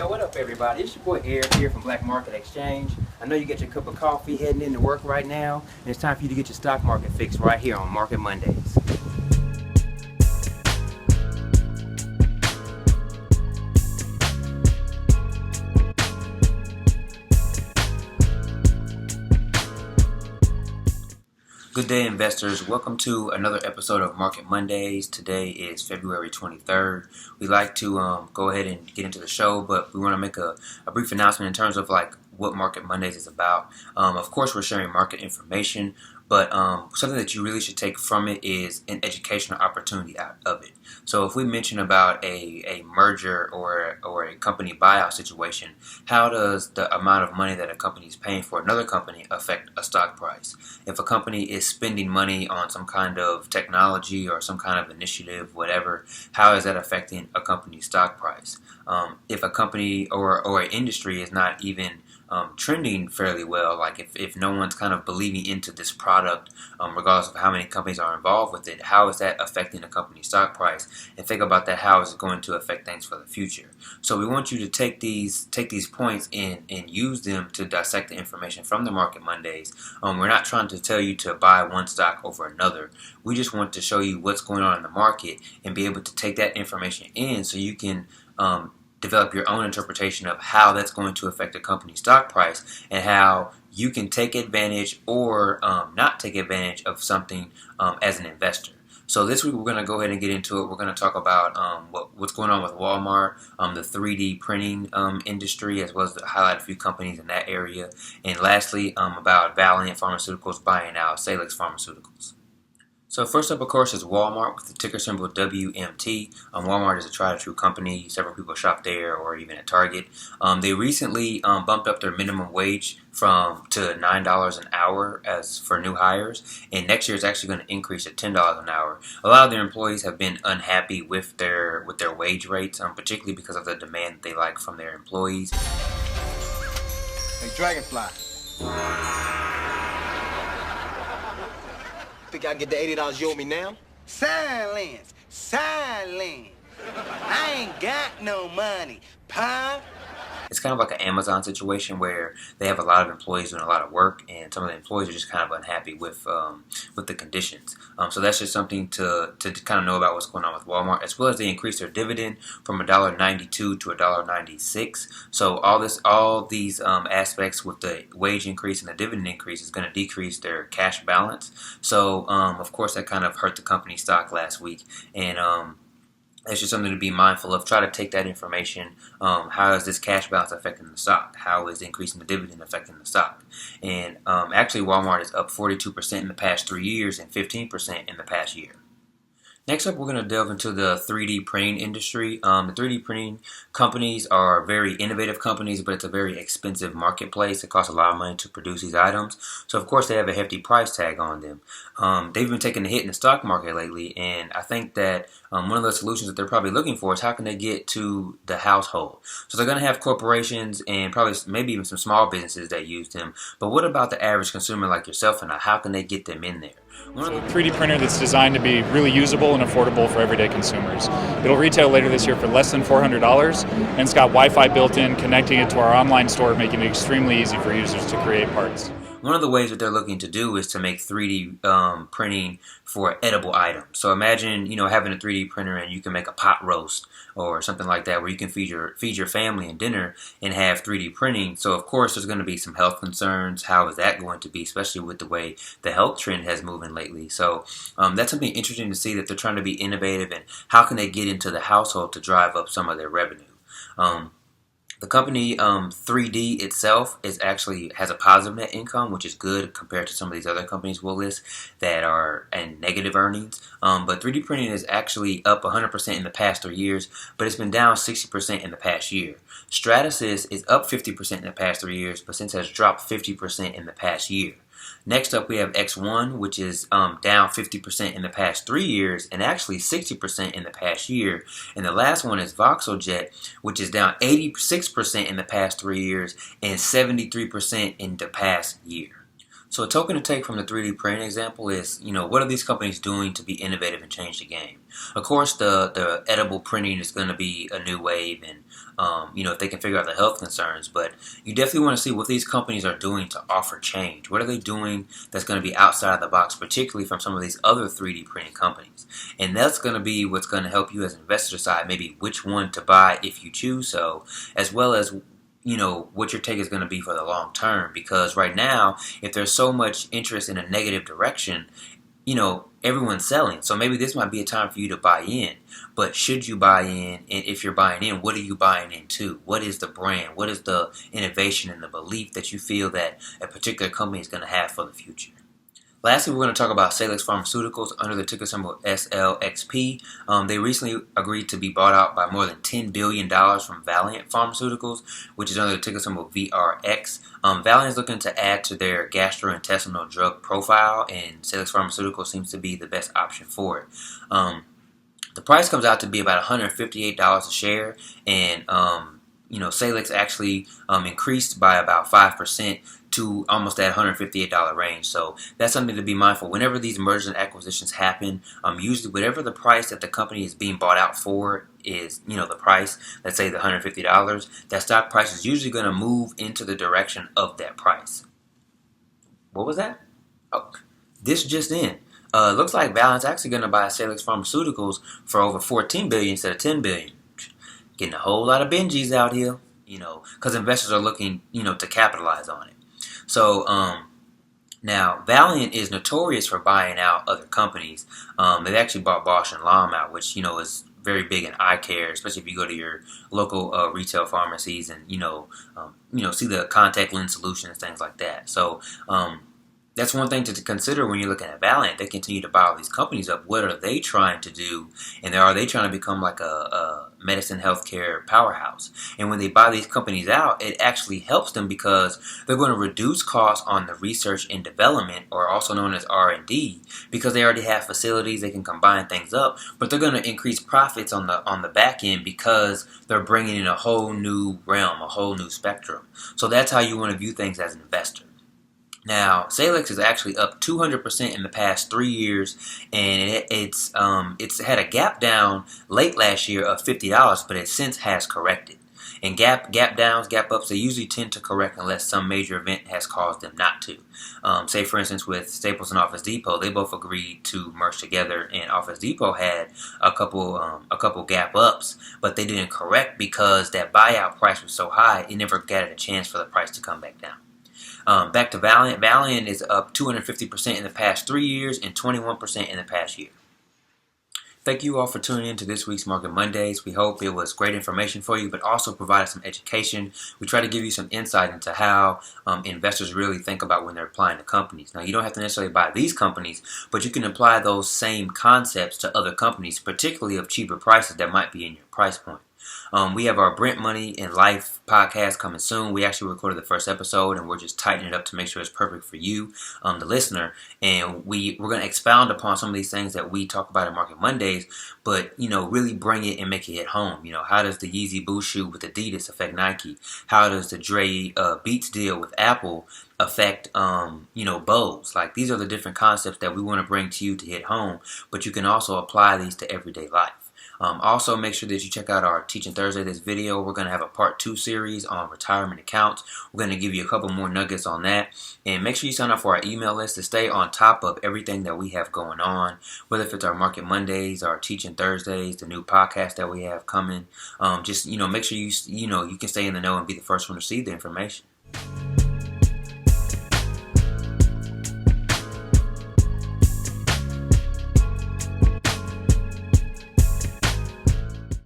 Yo, what up, everybody? It's your boy Eric here from Black Market Exchange. I know you get your cup of coffee heading into work right now, and it's time for you to get your stock market fixed right here on Market Mondays. Good day, investors. Welcome to another episode of Market Mondays. Today is February 23rd. We like to go ahead and get into the show, but we want to make a brief announcement in terms of what Market Mondays is about. Of course, we're sharing market information, but something that you really should take from it is an educational opportunity out of it. So if we mention about a merger or a company buyout situation, how does the amount of money that a company is paying for another company affect a stock price? If a company is spending money on some kind of technology or some kind of initiative, whatever, how is that affecting a company's stock price? If a company or an industry is not even trending fairly well, like if no one's kind of believing into this product, regardless of how many companies are involved with it, how is that affecting a company's stock price? And think about that, how is it going to affect things for the future? So we want you to take these points and use them to dissect the information from the Market Mondays. We're not trying to tell you to buy one stock over another. We just want to show you what's going on in the market and be able to take that information in so you can develop your own interpretation of how that's going to affect a company's stock price and how you can take advantage or not take advantage of something as an investor. So this week we're going to go ahead and get into it. We're going to talk about what's going on with Walmart, the 3D printing industry, as well as highlight a few companies in that area. And lastly, about Valeant Pharmaceuticals buying out Salix Pharmaceuticals. So first up, of course, is Walmart with the ticker symbol WMT. Walmart is a tried-and-true company. Several people shop there or even at Target. They recently bumped up their minimum wage to $9 an hour as for new hires, and next year is actually going to increase to $10 an hour. A lot of their employees have been unhappy with their wage rates, particularly because of the demand that they like from their employees. Hey, Dragonfly. Think I can get the $80 you owe me now? Silence! Silence! I ain't got no money, pa. It's kind of like an Amazon situation where they have a lot of employees doing a lot of work, and some of the employees are just kind of unhappy with the conditions. So that's just something to kind of know about what's going on with Walmart, as well as they increased their dividend from $1.92 to $1.96. So all these aspects with the wage increase and the dividend increase is going to decrease their cash balance. So of course that kind of hurt the company stock last week, and it's just something to be mindful of. Try to take that information. How is this cash balance affecting the stock? How is increasing the dividend affecting the stock? And actually, Walmart is up 42% in the past 3 years and 15% in the past year. Next up, we're going to delve into the 3D printing industry. The 3D printing companies are very innovative companies, but it's a very expensive marketplace. It costs a lot of money to produce these items. So, of course, they have a hefty price tag on them. They've been taking a hit in the stock market lately, and I think that one of the solutions that they're probably looking for is how can they get to the household. So they're going to have corporations and probably maybe even some small businesses that use them. But what about the average consumer like yourself and I? How can they get them in there? It's a 3D printer that's designed to be really usable and affordable for everyday consumers. It'll retail later this year for less than $400, and it's got Wi-Fi built in, connecting it to our online store, making it extremely easy for users to create parts. One of the ways that they're looking to do is to make 3D printing for edible items. So imagine, having a 3D printer and you can make a pot roast or something like that, where you can feed your family and dinner and have 3D printing. So of course there's going to be some health concerns. How is that going to be, especially with the way the health trend has moving lately? So that's something interesting to see, that they're trying to be innovative and how can they get into the household to drive up some of their revenue. The company 3D itself has a positive net income, which is good compared to some of these other companies we'll list that are in negative earnings. But 3D printing is actually up 100% in the past 3 years, but it's been down 60% in the past year. Stratasys is up 50% in the past 3 years, but since has dropped 50% in the past year. Next up, we have X1, which is down 50% in the past 3 years and actually 60% in the past year. And the last one is Voxeljet, which is down 86% in the past 3 years and 73% in the past year. So a token to take from the 3D printing example is, what are these companies doing to be innovative and change the game? Of course, the edible printing is going to be a new wave, and if they can figure out the health concerns, but you definitely want to see what these companies are doing to offer change. What are they doing that's going to be outside of the box, particularly from some of these other 3D printing companies? And that's going to be what's going to help you as an investor decide maybe which one to buy if you choose so, as well as what your take is going to be for the long term. Because right now, if there's so much interest in a negative direction, everyone's selling. So maybe this might be a time for you to buy in. But should you buy in? And if you're buying in, what are you buying into? What is the brand? What is the innovation and the belief that you feel that a particular company is going to have for the future? Lastly, we're going to talk about Salix Pharmaceuticals under the ticker symbol SLXP. They recently agreed to be bought out by more than $10 billion from Valeant Pharmaceuticals, which is under the ticker symbol VRX. Valeant is looking to add to their gastrointestinal drug profile, and Salix Pharmaceuticals seems to be the best option for it. The price comes out to be about $158 a share, and Salix actually increased by about 5% to almost that $158 range. So that's something to be mindful. Whenever these mergers and acquisitions happen, usually whatever the price that the company is being bought out for is, the price, let's say the $150, that stock price is usually going to move into the direction of that price. What was that? Oh, this just in. Looks like Valeant's actually going to buy Salix Pharmaceuticals for over $14 billion instead of $10 billion. Getting a whole lot of Benjis out here, because investors are looking, to capitalize on it. So now Valeant is notorious for buying out other companies. They've actually bought Bausch and Lomb out, which is very big in eye care, especially if you go to your local retail pharmacies and see the contact lens solutions, things like that. So that's one thing to consider when you're looking at Valeant. They continue to buy all these companies up. What are they trying to do? And are they trying to become like a medicine healthcare powerhouse? And when they buy these companies out, it actually helps them because they're going to reduce costs on the research and development, or also known as R&D, because they already have facilities. They can combine things up, but they're going to increase profits on the back end because they're bringing in a whole new realm, a whole new spectrum. So that's how you want to view things as an investor. Now, Salix is actually up 200% in the past 3 years, and it's had a gap down late last year of $50, but it since has corrected. And gap downs, gap ups, they usually tend to correct unless some major event has caused them not to. Say, for instance, with Staples and Office Depot, they both agreed to merge together, and Office Depot had a couple gap ups, but they didn't correct because that buyout price was so high, it never got a chance for the price to come back down. Back to Valeant. Valeant is up 250% in the past 3 years and 21% in the past year. Thank you all for tuning in to this week's Market Mondays. We hope it was great information for you, but also provided some education. We try to give you some insight into how investors really think about when they're applying to companies. Now, you don't have to necessarily buy these companies, but you can apply those same concepts to other companies, particularly of cheaper prices that might be in your price point. We have our Brent Money in Life podcast coming soon. We actually recorded the first episode, and we're just tightening it up to make sure it's perfect for you, the listener. And we're going to expound upon some of these things that we talk about in Market Mondays, but really bring it and make it hit home. How does the Yeezy Boost shoe with Adidas affect Nike? How does the Dre Beats deal with Apple affect Bose? Like, these are the different concepts that we want to bring to you to hit home, but you can also apply these to everyday life. Also, make sure that you check out our Teaching Thursday, this video. We're going to have a part 2 series on retirement accounts. We're going to give you a couple more nuggets on that. And make sure you sign up for our email list to stay on top of everything that we have going on, whether if it's our Market Mondays, our Teaching Thursdays, the new podcast that we have coming. Just make sure you can stay in the know and be the first one to see the information.